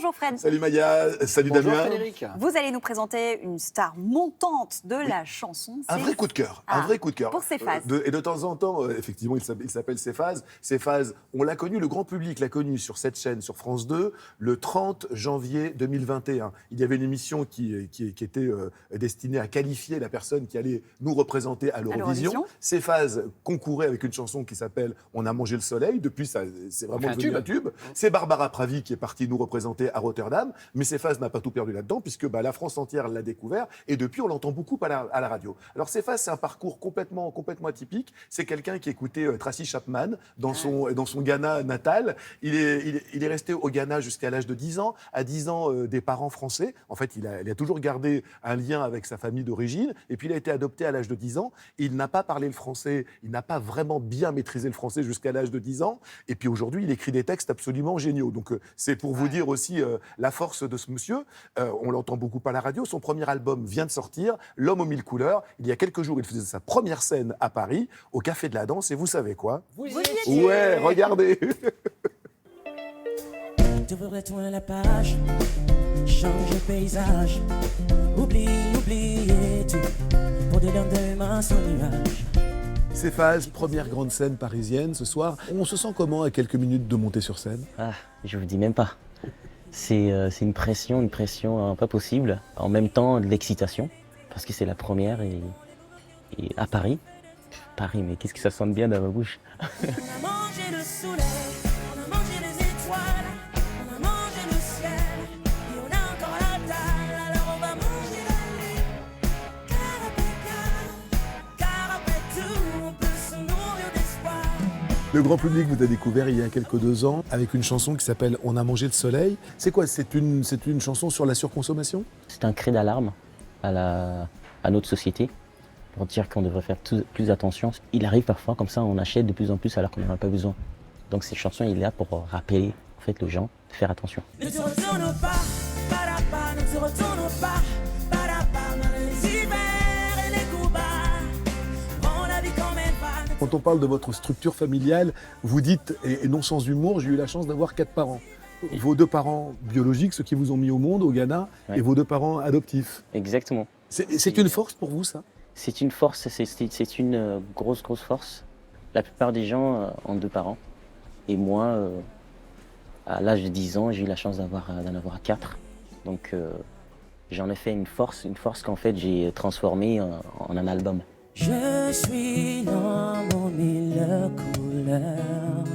Bonjour Fred. Salut Maya, salut Bonjour Damien. Frédéric. Vous allez nous présenter une star montante de la chanson. Un vrai coup de cœur, un vrai coup de cœur. Pour Céphase. Et de temps en temps, effectivement, il s'appelle Céphase. Céphase, on l'a connu, le grand public l'a connu sur cette chaîne, sur France 2, le 30 janvier 2021. Il y avait une émission qui était destinée à qualifier la personne qui allait nous représenter à l'Eurovision. Céphase concourait avec une chanson qui s'appelle « On a mangé le soleil ». Depuis, c'est vraiment devenu un tube. C'est Barbara Pravi qui est partie nous représenter à Rotterdam. Mais Céphase n'a pas tout perdu là-dedans, puisque la France entière l'a découvert. Et depuis, on l'entend beaucoup à la radio. Alors Céphase, c'est un parcours complètement atypique. C'est quelqu'un qui écoutait Tracy Chapman dans son Ghana natal. Il est resté au Ghana jusqu'à l'âge de 10 ans. À 10 ans, des parents français. En fait, il a toujours gardé un lien avec sa famille d'origine. Et puis, il a été adopté à l'âge de 10 ans. Il n'a pas parlé le français. Il n'a pas vraiment bien maîtrisé le français jusqu'à l'âge de 10 ans. Et puis, aujourd'hui, il écrit des textes absolument géniaux. Donc, c'est pour vous dire aussi la force de ce monsieur. On l'entend beaucoup à la radio. Son premier album vient de sortir, L'homme aux mille couleurs. Il y a quelques jours, il faisait sa première scène à Paris, au Café de la Danse. Et vous savez quoi? Vous y étiez. Ouais, regardez. Tu voudrais tourner la page, changer le paysage, oublier tout, pour des lendemains sans nuage. Céphase, première grande scène parisienne ce soir. On se sent comment à quelques minutes de monter sur scène? Ah, je vous dis même pas. C'est une pression pas possible. En même temps, de l'excitation, parce que c'est la première et à Paris. Paris, mais qu'est-ce que ça sente bien dans ma bouche. On a mangé le soleil, on a mangé les étoiles, on a mangé le ciel, et on a encore la dalle, alors on va manger la lune. Car après tout, on peut se nourrir d'espoir. Le grand public vous a découvert il y a quelques 2 ans avec une chanson qui s'appelle « On a mangé le soleil ». C'est quoi? C'est une chanson sur la surconsommation? C'est un cri d'alarme à notre société, pour dire qu'on devrait faire plus attention. Il arrive parfois comme ça, on achète de plus en plus alors qu'on n'en a pas besoin. Donc cette chanson, il est là pour rappeler en fait, les gens de faire attention. Ne te retourne pas, pas, ne te retourne pas, dans les hivers et les coups bas. Prends la vie comme elle va. Quand on parle de votre structure familiale, vous dites, et non sans humour, j'ai eu la chance d'avoir 4 parents. Vos 2 parents biologiques, ceux qui vous ont mis au monde au Ghana, Ouais. et vos 2 parents adoptifs. Exactement. C'est une force pour vous, ça? C'est une force, c'est une grosse force. La plupart des gens ont 2 parents. Et moi, à l'âge de 10 ans, j'ai eu la chance d'en avoir 4. Donc j'en ai fait une force qu'en fait j'ai transformée en un album. Je suis l'homme aux mille couleurs.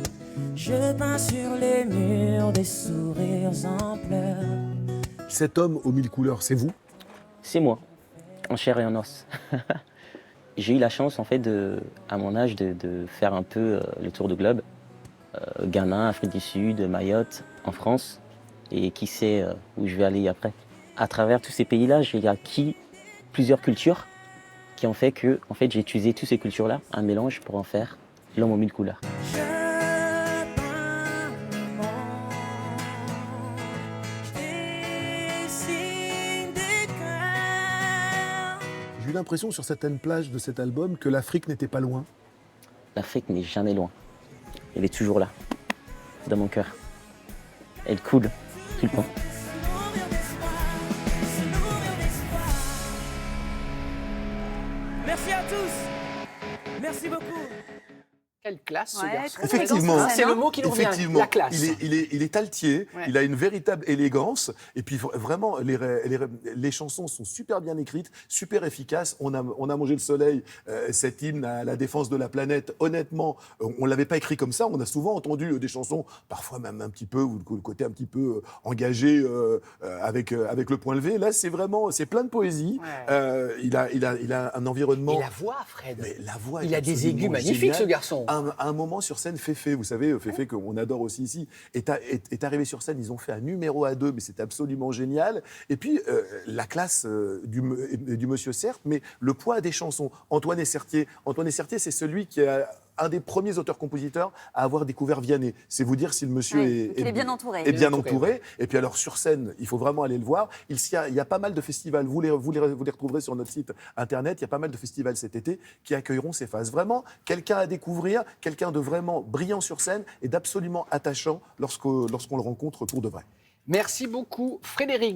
Je peins sur les murs des sourires en pleurs. Cet homme aux 1000 couleurs, c'est vous? C'est moi, en chair et en os. J'ai eu la chance en fait à mon âge de faire un peu le tour du globe. Ghana, Afrique du Sud, Mayotte, en France. Et qui sait où je vais aller après. À travers tous ces pays-là, j'ai acquis plusieurs cultures qui ont fait que en fait, j'ai utilisé toutes ces cultures-là, un mélange pour en faire l'homme aux 1000 couleurs. Je peins le monde, je dessine des cœurs. J'ai eu l'impression sur certaines plages de cet album que l'Afrique n'était pas loin. L'Afrique n'est jamais loin. Elle est toujours là, dans mon cœur. Elle coule tout le temps. Merci à tous. Merci beaucoup. Quelle classe ce Ouais, garçon. très Effectivement. élégant sur C'est scène, le hein. mot qui nous revient, Effectivement, la classe. il est altier, Ouais. il a une véritable élégance, et puis vraiment, les chansons sont super bien écrites, super efficaces. On a mangé le soleil, cet hymne à la défense de la planète, honnêtement, on ne l'avait pas écrit comme ça. On a souvent entendu des chansons, parfois même un petit peu, ou le côté un petit peu engagé avec le point levé. Là, c'est plein de poésie. Ouais. Il a un environnement... Et la voix, Fred. Mais la voix Il est a des absolument aigus magnifiques, géniale. ce garçon. Un moment sur scène, Féfé, vous savez, Féfé qu'on adore aussi ici, est arrivé sur scène, ils ont fait un numéro à 2, mais c'était absolument génial. Et puis, la classe du monsieur, certes, mais le poids des chansons. Antoine Essertier, c'est celui qui a un des premiers auteurs-compositeurs à avoir découvert Vianney. C'est vous dire si le monsieur Il est bien entouré. est bien entouré. Et puis alors sur scène, il faut vraiment aller le voir. Il y a pas mal de festivals, vous les retrouverez sur notre site internet, il y a pas mal de festivals cet été qui accueilleront Céphase. Vraiment, quelqu'un à découvrir, quelqu'un de vraiment brillant sur scène et d'absolument attachant lorsqu'on le rencontre pour de vrai. Merci beaucoup, Frédéric.